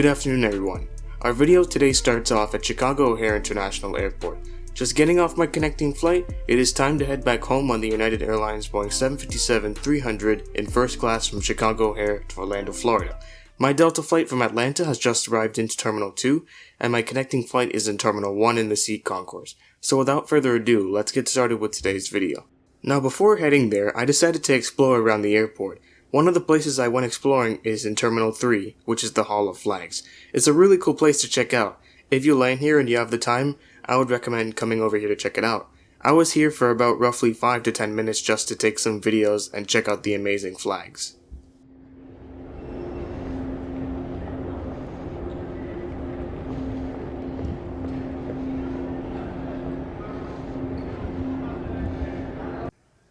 Good afternoon everyone. Our video today starts off at Chicago O'Hare International Airport. Just getting off my connecting flight, it is time to head back home on the United Airlines Boeing 757-300 in first class from Chicago O'Hare to Orlando, Florida. My Delta flight from Atlanta has just arrived into Terminal 2, and my connecting flight is in Terminal 1 in the seat concourse. So without further ado, let's get started with today's video. Now before heading there, I decided to explore around the airport. One of the places I went exploring is in Terminal 3, which is the Hall of Flags. It's a really cool place to check out. If you land here and you have the time, I would recommend coming over here to check it out. I was here for about roughly 5 to 10 minutes just to take some videos and check out the amazing flags.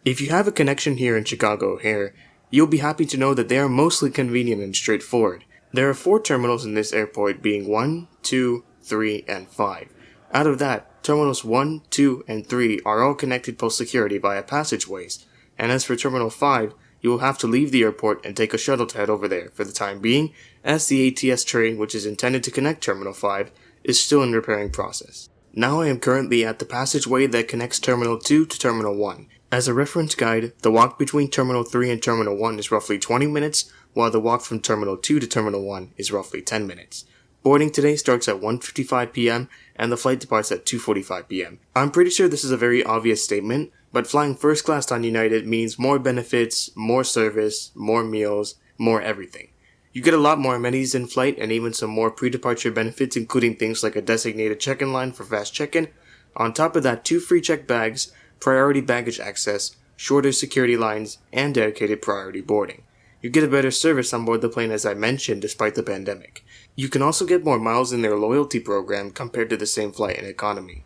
If you have a connection here in Chicago O'Hare, you'll be happy to know that they are mostly convenient and straightforward. There are 4 terminals in this airport, being 1, 2, 3, and 5. Out of that, terminals 1, 2, and 3 are all connected post-security via passageways, and as for terminal 5, you will have to leave the airport and take a shuttle to head over there for the time being, as the ATS train, which is intended to connect terminal 5, is still in repairing process. Now I am currently at the passageway that connects terminal 2 to terminal 1. As a reference guide, the walk between Terminal 3 and Terminal 1 is roughly 20 minutes, while the walk from Terminal 2 to Terminal 1 is roughly 10 minutes. Boarding today starts at 1:55 p.m. and the flight departs at 2:45 p.m. I'm pretty sure this is a very obvious statement, but flying first class on United means more benefits, more service, more meals, more everything. You get a lot more amenities in flight and even some more pre-departure benefits, including things like a designated check-in line for fast check-in. On top of that, 2 free checked bags, priority baggage access, shorter security lines, and dedicated priority boarding. You get a better service on board the plane, as I mentioned, despite the pandemic. You can also get more miles in their loyalty program compared to the same flight in economy.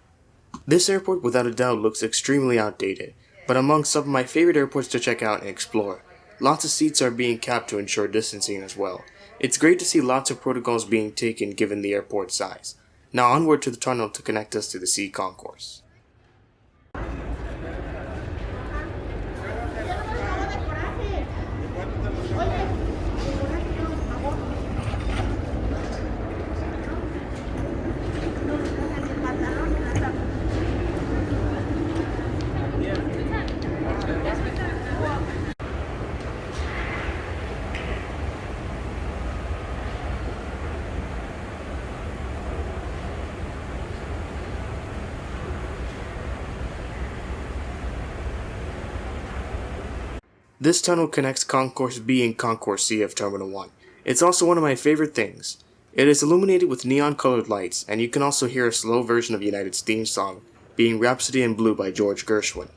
This airport without a doubt looks extremely outdated, but among some of my favorite airports to check out and explore. Lots of seats are being capped to ensure distancing as well. It's great to see lots of protocols being taken given the airport's size. Now onward to the tunnel to connect us to the sea concourse. This tunnel connects Concourse B and Concourse C of Terminal 1. It's also one of my favorite things. It is illuminated with neon colored lights, and you can also hear a slow version of United's theme song, being Rhapsody in Blue by George Gershwin.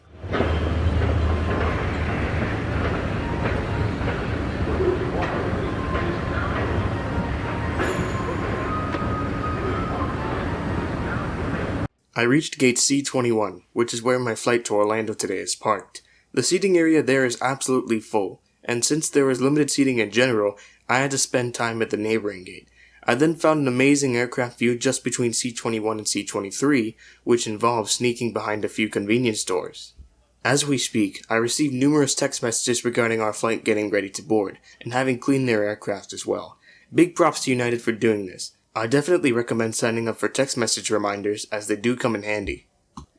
I reached Gate C21, which is where my flight to Orlando today is parked. The seating area there is absolutely full, and since there was limited seating in general, I had to spend time at the neighboring gate. I then found an amazing aircraft view just between C21 and C23, which involves sneaking behind a few convenience stores. As we speak, I received numerous text messages regarding our flight getting ready to board, and having cleaned their aircraft as well. Big props to United for doing this. I definitely recommend signing up for text message reminders, as they do come in handy.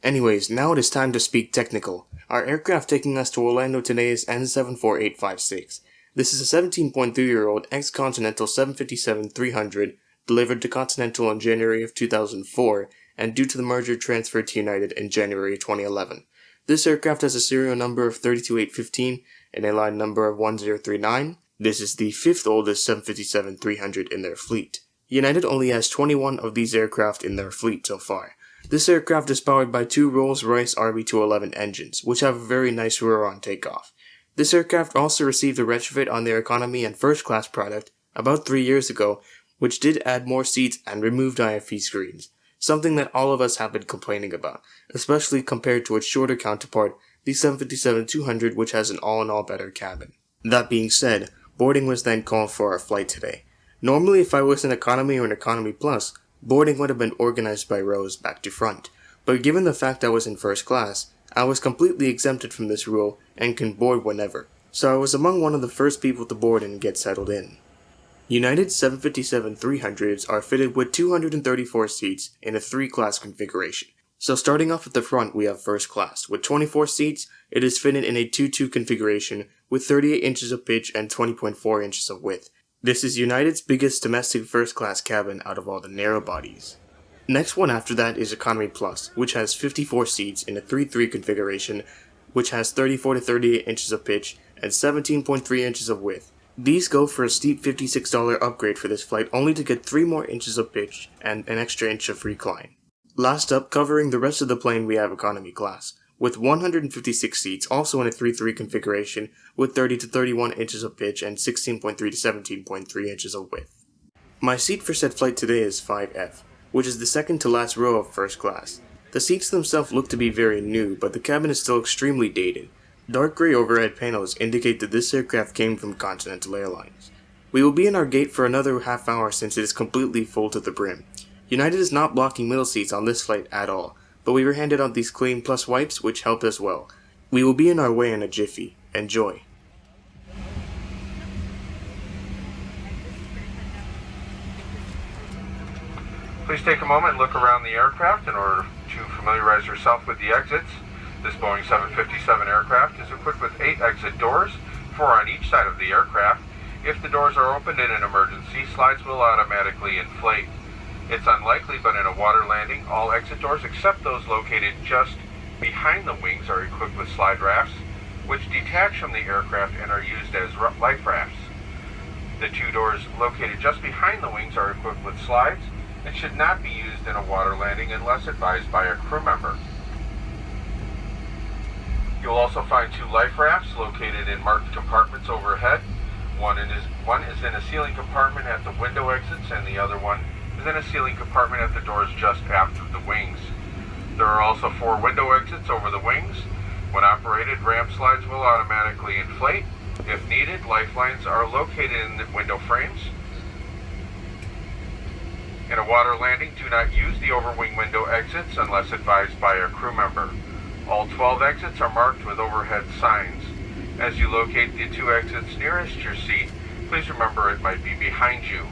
Anyways, now it is time to speak technical. Our aircraft taking us to Orlando today is N74856. This is a 17.3-year-old ex-Continental 757-300 delivered to Continental in January of 2004 and due to the merger transferred to United in January 2011. This aircraft has a serial number of 32815 and a line number of 1039. This is the 5th oldest 757-300 in their fleet. United only has 21 of these aircraft in their fleet so far. This aircraft is powered by 2 Rolls-Royce RB211 engines, which have a very nice roar on takeoff. This aircraft also received a retrofit on their economy and first class product about 3 years ago, which did add more seats and removed IFE screens, something that all of us have been complaining about, especially compared to its shorter counterpart, the 757-200, which has an all-in-all better cabin. That being said, boarding was then called for our flight today. Normally if I was in economy or an economy plus, boarding would have been organized by rows back to front, but given the fact I was in first class, I was completely exempted from this rule and can board whenever, so I was among one of the first people to board and get settled in. United's 757-300s are fitted with 234 seats in a 3-class configuration. So starting off at the front, we have first class. With 24 seats, it is fitted in a 2-2 configuration with 38 inches of pitch and 20.4 inches of width. This is United's biggest domestic first class cabin out of all the narrow bodies. Next one after that is Economy Plus, which has 54 seats in a 3-3 configuration, which has 34 to 38 inches of pitch and 17.3 inches of width. These go for a steep $56 upgrade for this flight, only to get 3 more inches of pitch and an extra inch of recline. Last up, covering the rest of the plane, we have Economy Class, with 156 seats, also in a 3-3 configuration, with 30 to 31 inches of pitch and 16.3 to 17.3 inches of width. My seat for said flight today is 5F, which is the second to last row of first class. The seats themselves look to be very new, but the cabin is still extremely dated. Dark gray overhead panels indicate that this aircraft came from Continental Airlines. We will be in our gate for another half hour since it is completely full to the brim. United is not blocking middle seats on this flight at all, but we were handed out these Clean Plus wipes which helped as well. We will be in our way in a jiffy. Enjoy. Please take a moment and look around the aircraft in order to familiarize yourself with the exits. This Boeing 757 aircraft is equipped with 8 exit doors, 4 on each side of the aircraft. If the doors are opened in an emergency, slides will automatically inflate. It's unlikely, but in a water landing, all exit doors except those located just behind the wings are equipped with slide rafts, which detach from the aircraft and are used as life rafts. The 2 doors located just behind the wings are equipped with slides and should not be used in a water landing unless advised by a crew member. You'll also find 2 life rafts located in marked compartments overhead. One is in a ceiling compartment at the window exits, and the other one is in a ceiling compartment at the doors just after the wings. There are also 4 window exits over the wings. When operated, ramp slides will automatically inflate. If needed, lifelines are located in the window frames. In a water landing, do not use the overwing window exits unless advised by a crew member. All 12 exits are marked with overhead signs. As you locate the 2 exits nearest your seat, please remember it might be behind you.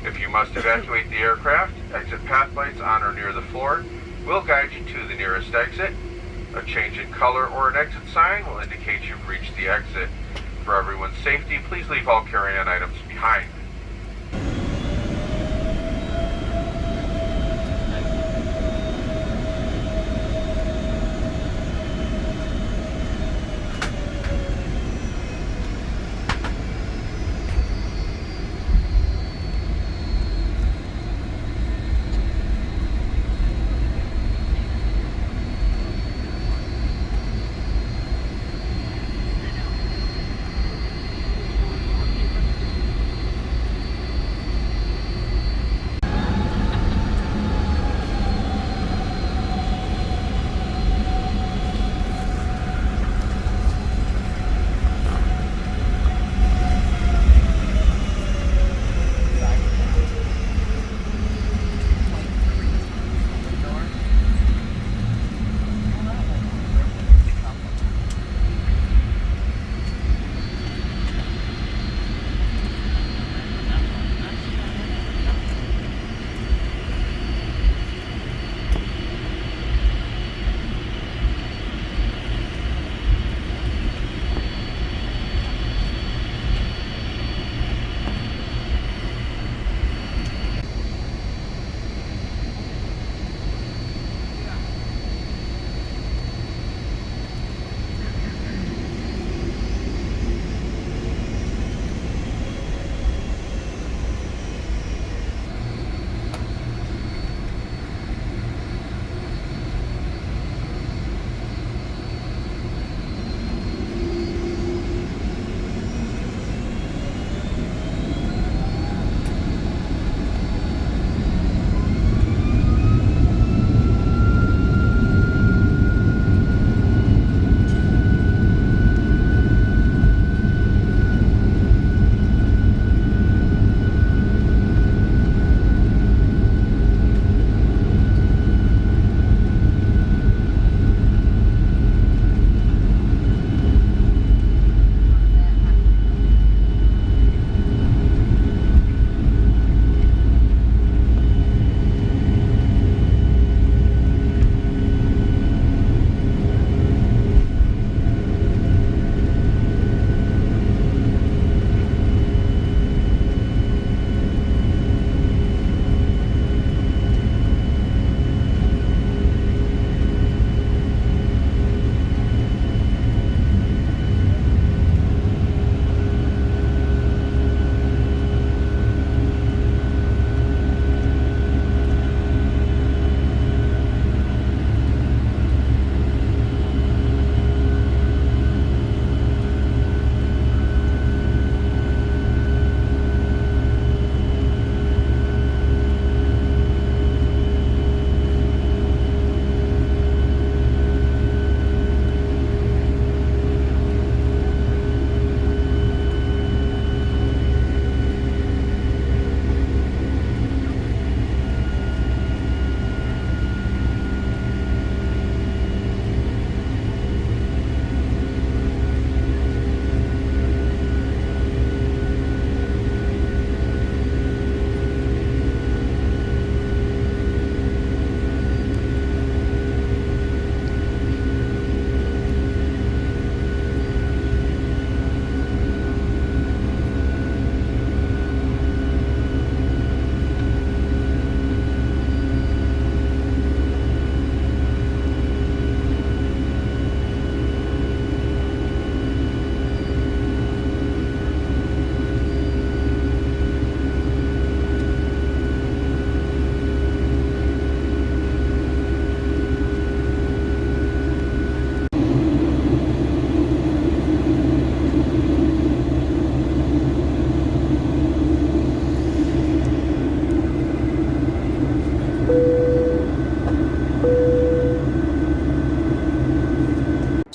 If you must evacuate the aircraft, exit path lights on or near the floor will guide you to the nearest exit. A change in color or an exit sign will indicate you've reached the exit. For everyone's safety, please leave all carry-on items behind.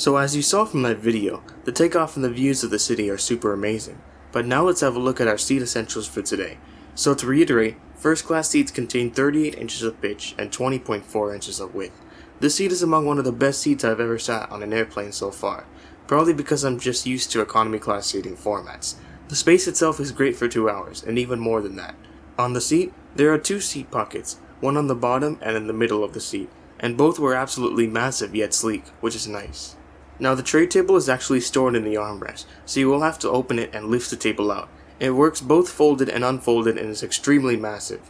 So as you saw from that video, the takeoff and the views of the city are super amazing. But now let's have a look at our seat essentials for today. So to reiterate, first class seats contain 38 inches of pitch and 20.4 inches of width. This seat is among one of the best seats I've ever sat on an airplane so far, probably because I'm just used to economy class seating formats. The space itself is great for 2 hours, and even more than that. On the seat, there are 2 seat pockets, one on the bottom and in the middle of the seat, and both were absolutely massive yet sleek, which is nice. Now the tray table is actually stored in the armrest, so you will have to open it and lift the table out. It works both folded and unfolded and is extremely massive.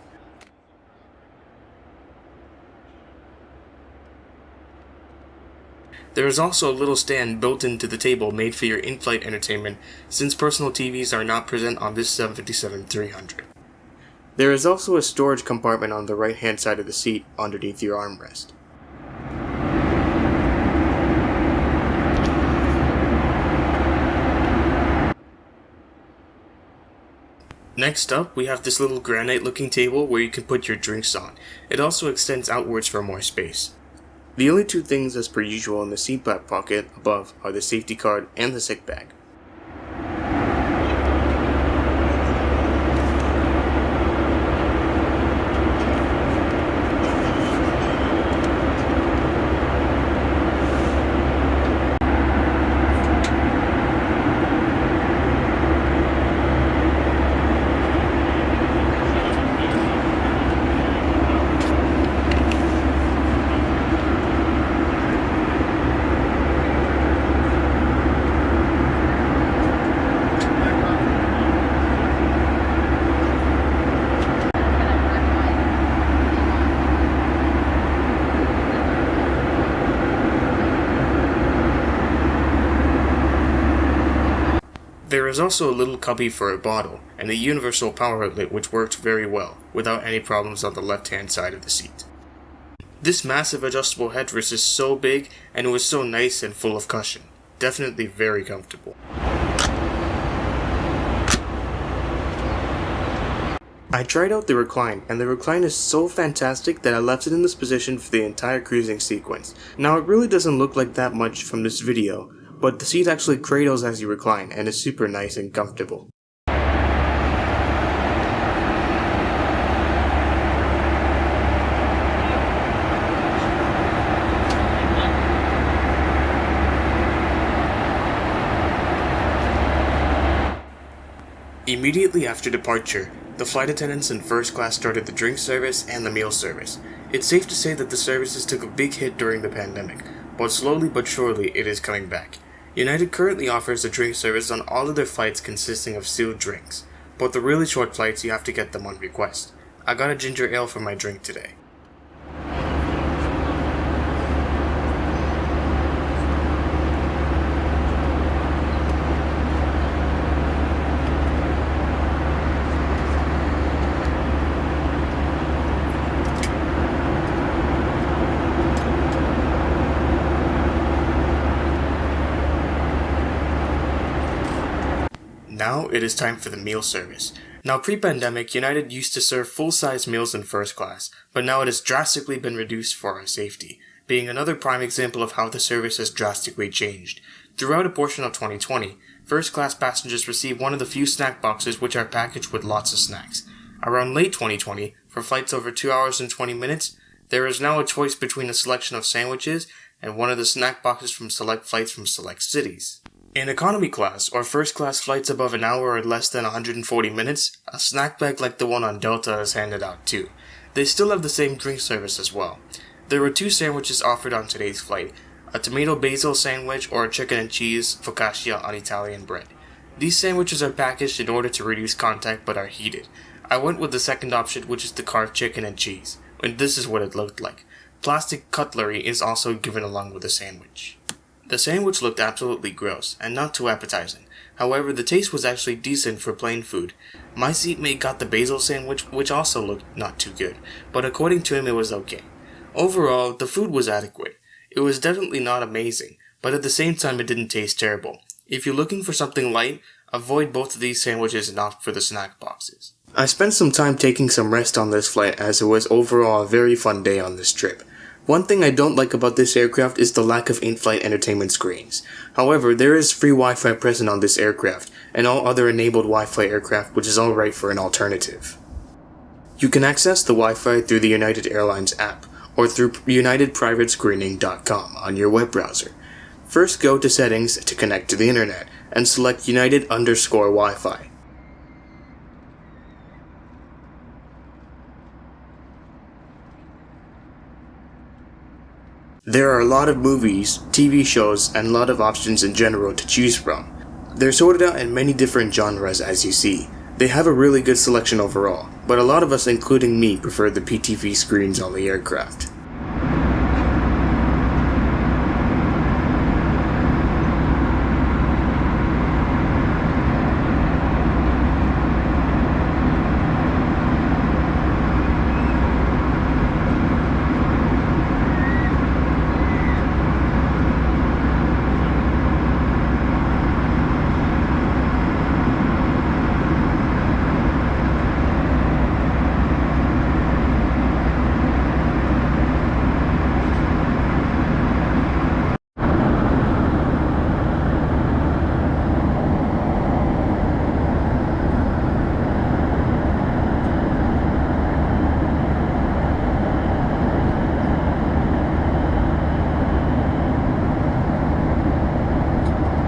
There is also a little stand built into the table made for your in-flight entertainment, since personal TVs are not present on this 757-300. There is also a storage compartment on the right hand side of the seat underneath your armrest. Next up, we have this little granite looking table where you can put your drinks on. It also extends outwards for more space. The only 2 things as per usual in the seat back pocket above are the safety card and the sick bag. There is also a little cubby for a bottle, and a universal power outlet which worked very well, without any problems on the left hand side of the seat. This massive adjustable headrest is so big, and it was so nice and full of cushion. Definitely very comfortable. I tried out the recline, and the recline is so fantastic that I left it in this position for the entire cruising sequence. Now it really doesn't look like that much from this video, but the seat actually cradles as you recline and is super nice and comfortable. Immediately after departure, the flight attendants in first class started the drink service and the meal service. It's safe to say that the services took a big hit during the pandemic, but slowly but surely it is coming back. United currently offers a drink service on all of their flights consisting of sealed drinks, but the really short flights you have to get them on request. I got a ginger ale for my drink today. Now it is time for the meal service. Now pre-pandemic, United used to serve full-size meals in first class, but now it has drastically been reduced for our safety, being another prime example of how the service has drastically changed. Throughout a portion of 2020, first class passengers receive one of the few snack boxes which are packaged with lots of snacks. Around late 2020, for flights over 2 hours and 20 minutes, there is now a choice between a selection of sandwiches and one of the snack boxes from select flights from select cities. In economy class, or first class flights above an hour or less than 140 minutes, a snack bag like the one on Delta is handed out too. They still have the same drink service as well. There were 2 sandwiches offered on today's flight, a tomato basil sandwich or a chicken and cheese focaccia on Italian bread. These sandwiches are packaged in order to reduce contact but are heated. I went with the second option, which is the carved chicken and cheese, and this is what it looked like. Plastic cutlery is also given along with the sandwich. The sandwich looked absolutely gross, and not too appetizing. However, the taste was actually decent for plain food. My seatmate got the basil sandwich, which also looked not too good, but according to him it was okay. Overall, the food was adequate. It was definitely not amazing, but at the same time it didn't taste terrible. If you're looking for something light, avoid both of these sandwiches and opt for the snack boxes. I spent some time taking some rest on this flight as it was overall a very fun day on this trip. One thing I don't like about this aircraft is the lack of in-flight entertainment screens. However, there is free Wi-Fi present on this aircraft, and all other enabled Wi-Fi aircraft, which is alright for an alternative. You can access the Wi-Fi through the United Airlines app, or through unitedprivatescreening.com on your web browser. First go to Settings to connect to the internet, and select United_Wi-Fi. There are a lot of movies, TV shows, and a lot of options in general to choose from. They're sorted out in many different genres as you see. They have a really good selection overall, but a lot of us, including me, prefer the PTV screens on the aircraft.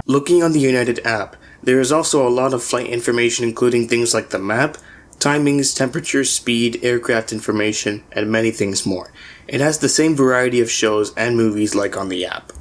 Looking on the United app, there is also a lot of flight information including things like the map, timings, temperature, speed, aircraft information, and many things more. It has the same variety of shows and movies like on the app.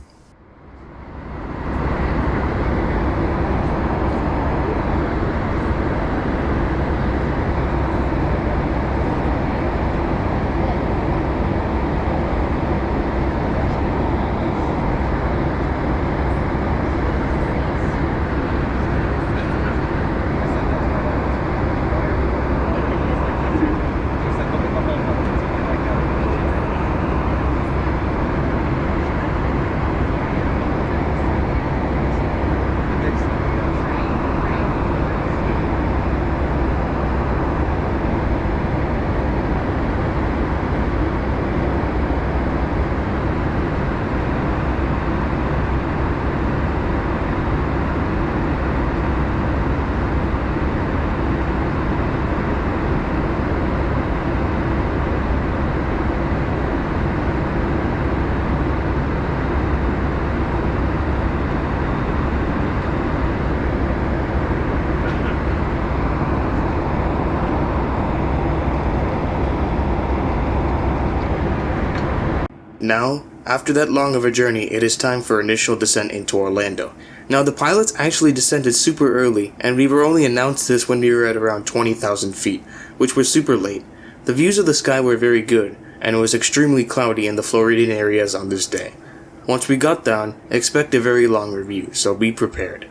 Now, after that long of a journey, it is time for initial descent into Orlando. Now, the pilots actually descended super early, and we were only announced this when we were at around 20,000 feet, which was super late. The views of the sky were very good, and it was extremely cloudy in the Floridian areas on this day. Once we got down, expect a very long review, so be prepared.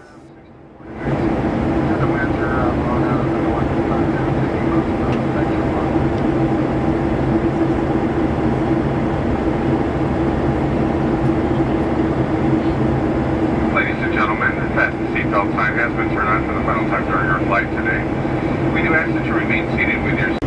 Seatbelt sign has been turned on for the final time during our flight today. We do ask that you remain seated with your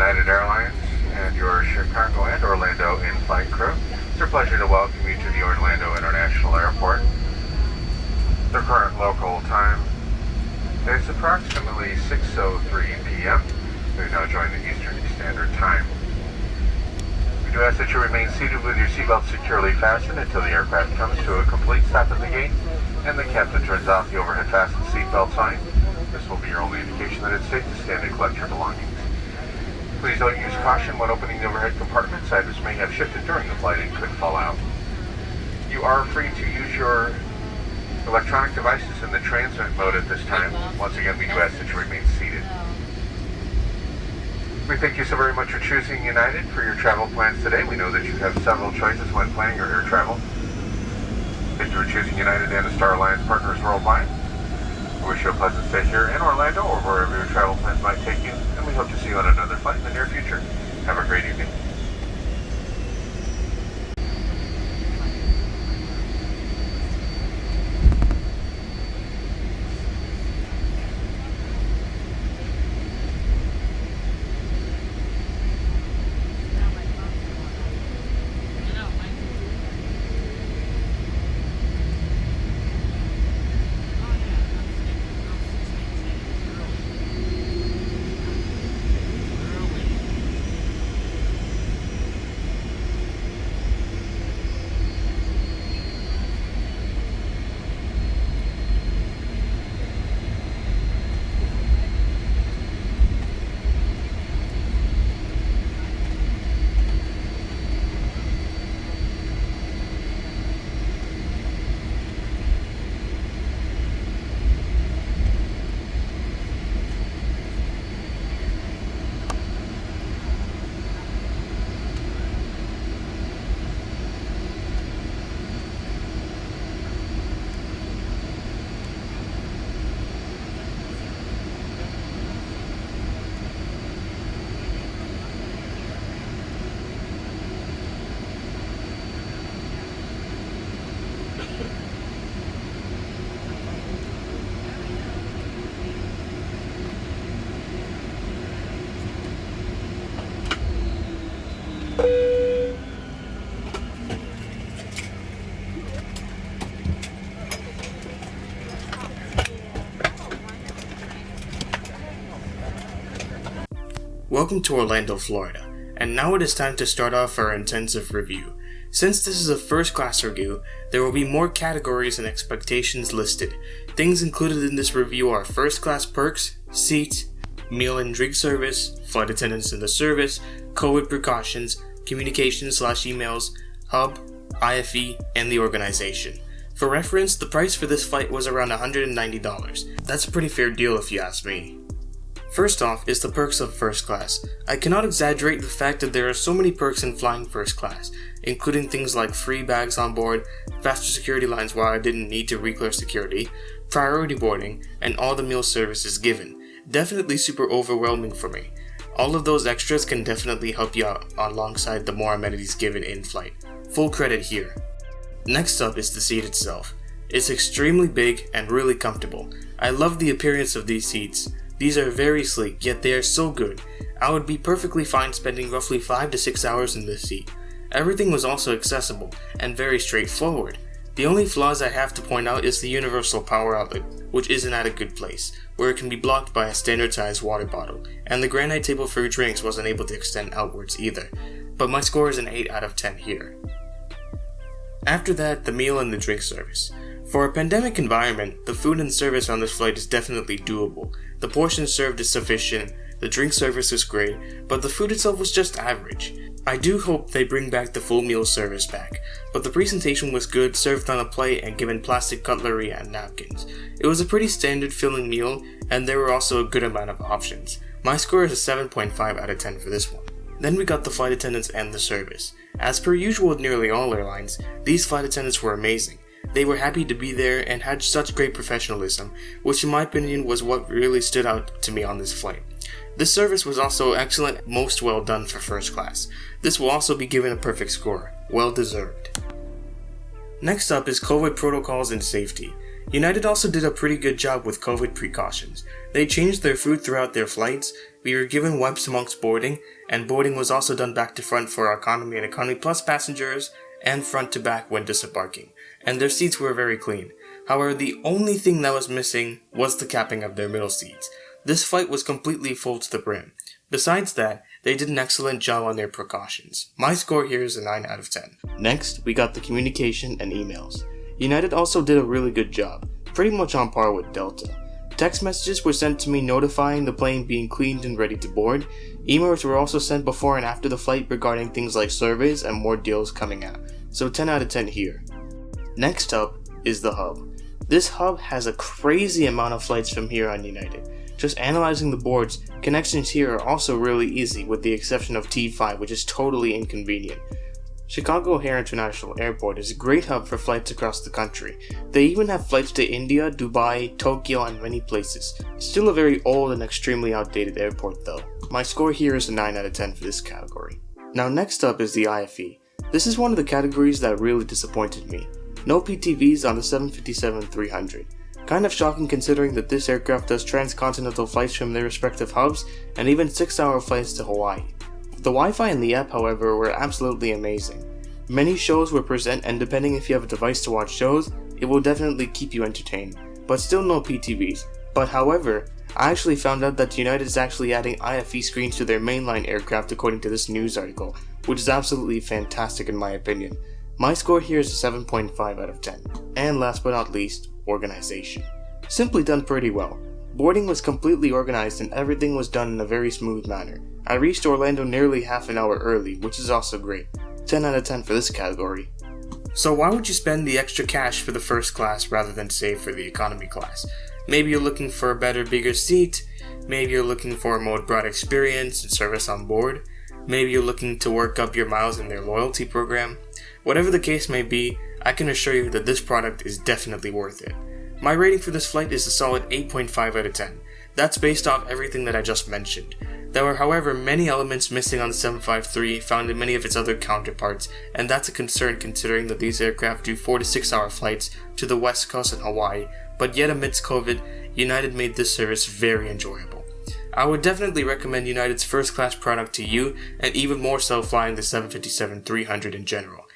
United Airlines and your Chicago and Orlando in-flight crew. It's our pleasure to welcome you to the Orlando International Airport. The current local time is approximately 6:03 p.m. We now join the Eastern Standard Time. We do ask that you remain seated with your seatbelt securely fastened until the aircraft comes to a complete stop at the gate and the captain turns off the overhead fastened seatbelt sign. This will be your only indication that it's safe to stand and collect your belongings. Please don't use caution when opening the overhead compartments. Items may have shifted during the flight and could fall out. You are free to use your electronic devices in the transmit mode at this time. Once again, we do ask that you remain seated. We thank you so very much for choosing United for your travel plans today. We know that you have several choices when planning your air travel. Thank you for choosing United and the Star Alliance partners worldwide. We wish you a pleasant stay here in Orlando or wherever your travel plans might take you, and we hope to see you on another flight in the near future. Have a great evening. Welcome to Orlando, Florida, and now it is time to start off our intensive review. Since this is a first class review, there will be more categories and expectations listed. Things included in this review are first class perks, seats, meal and drink service, flight attendants in the service, COVID precautions, communications/emails, hub, IFE, and the organization. For reference, the price for this flight was around $190. That's a pretty fair deal if you ask me. First off is the perks of first class. I cannot exaggerate the fact that there are so many perks in flying first class, including things like free bags on board, faster security lines while I didn't need to re-clear security, priority boarding, and all the meal services given. Definitely super overwhelming for me. All of those extras can definitely help you out alongside the more amenities given in flight. Full credit here. Next up is the seat itself. It's extremely big and really comfortable. I love the appearance of these seats. These are very sleek, yet they are so good. I would be perfectly fine spending roughly 5 to 6 hours in this seat. Everything was also accessible and very straightforward. The only flaws I have to point out is the universal power outlet, which isn't at a good place, where it can be blocked by a standard sized water bottle, and the granite table for drinks wasn't able to extend outwards either, but my score is an 8 out of 10 here. After that, the meal and the drink service. For a pandemic environment, the food and service on this flight is definitely doable. The portions served is sufficient, the drink service is great, but the food itself was just average. I do hope they bring back the full meal service back, but the presentation was good, served on a plate and given plastic cutlery and napkins. It was a pretty standard filling meal, and there were also a good amount of options. My score is a 7.5 out of 10 for this one. Then we got the flight attendants and the service. As per usual with nearly all airlines, these flight attendants were amazing. They were happy to be there and had such great professionalism, which in my opinion was what really stood out to me on this flight. This service was also excellent, most well done for first class. This will also be given a perfect score, well deserved. Next up is COVID protocols and safety. United also did a pretty good job with COVID precautions. They changed their food throughout their flights, we were given wipes amongst boarding, and boarding was also done back to front for our economy and economy plus passengers, and front to back when disembarking, and their seats were very clean. However, the only thing that was missing was the capping of their middle seats. This flight was completely full to the brim. Besides that, they did an excellent job on their precautions. My score here is a 9 out of 10. Next, we got the communication and emails. United also did a really good job, pretty much on par with Delta. Text messages were sent to me notifying the plane being cleaned and ready to board. Emails were also sent before and after the flight regarding things like surveys and more deals coming out, so 10 out of 10 here. Next up is the hub. This hub has a crazy amount of flights from here on United. Just analyzing the boards, connections here are also really easy with the exception of T5, which is totally inconvenient. Chicago O'Hare International Airport is a great hub for flights across the country. They even have flights to India, Dubai, Tokyo, and many places. Still a very old and extremely outdated airport though. My score here is a 9 out of 10 for this category. Now next up is the IFE. This is one of the categories that really disappointed me. No PTVs on the 757-300. Kind of shocking considering that this aircraft does transcontinental flights from their respective hubs and even 6-hour flights to Hawaii. The Wi-Fi in the app, however, were absolutely amazing. Many shows were present, and depending if you have a device to watch shows, it will definitely keep you entertained, but still no PTVs. But however, I actually found out that United is actually adding IFE screens to their mainline aircraft according to this news article, which is absolutely fantastic in my opinion. My score here is a 7.5 out of 10. And last but not least, organization. Simply done pretty well. Boarding was completely organized and everything was done in a very smooth manner. I reached Orlando nearly half an hour early, which is also great. 10 out of 10 for this category. So why would you spend the extra cash for the first class rather than save for the economy class? Maybe you're looking for a better, bigger seat. Maybe you're looking for a more broad experience and service on board. Maybe you're looking to work up your miles in their loyalty program. Whatever the case may be, I can assure you that this product is definitely worth it. My rating for this flight is a solid 8.5 out of 10. That's based off everything that I just mentioned. There were however many elements missing on the 753 found in many of its other counterparts, and that's a concern considering that these aircraft do 4 to 6 hour flights to the West Coast and Hawaii, but yet amidst COVID, United made this service very enjoyable. I would definitely recommend United's first class product to you, and even more so flying the 757-300 in general.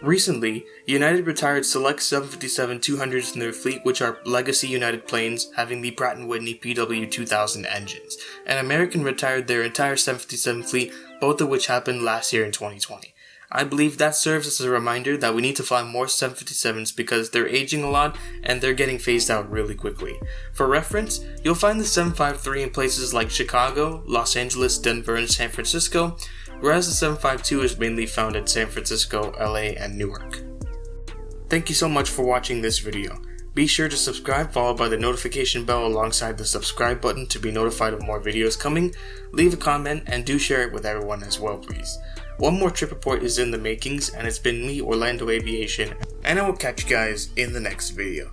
Recently, United retired select 757-200s in their fleet, which are legacy United planes having the Pratt & Whitney PW2000 engines, and American retired their entire 757 fleet, both of which happened last year in 2020. I believe that serves as a reminder that we need to fly more 757s because they're aging a lot and they're getting phased out really quickly. For reference, you'll find the 753 in places like Chicago, Los Angeles, Denver, and San Francisco, whereas the 752 is mainly found at San Francisco, LA, and Newark. Thank you so much for watching this video. Be sure to subscribe followed by the notification bell alongside the subscribe button to be notified of more videos coming. Leave a comment and do share it with everyone as well please. One more trip report is in the makings and it's been me, Orlando Aviation, and I will catch you guys in the next video.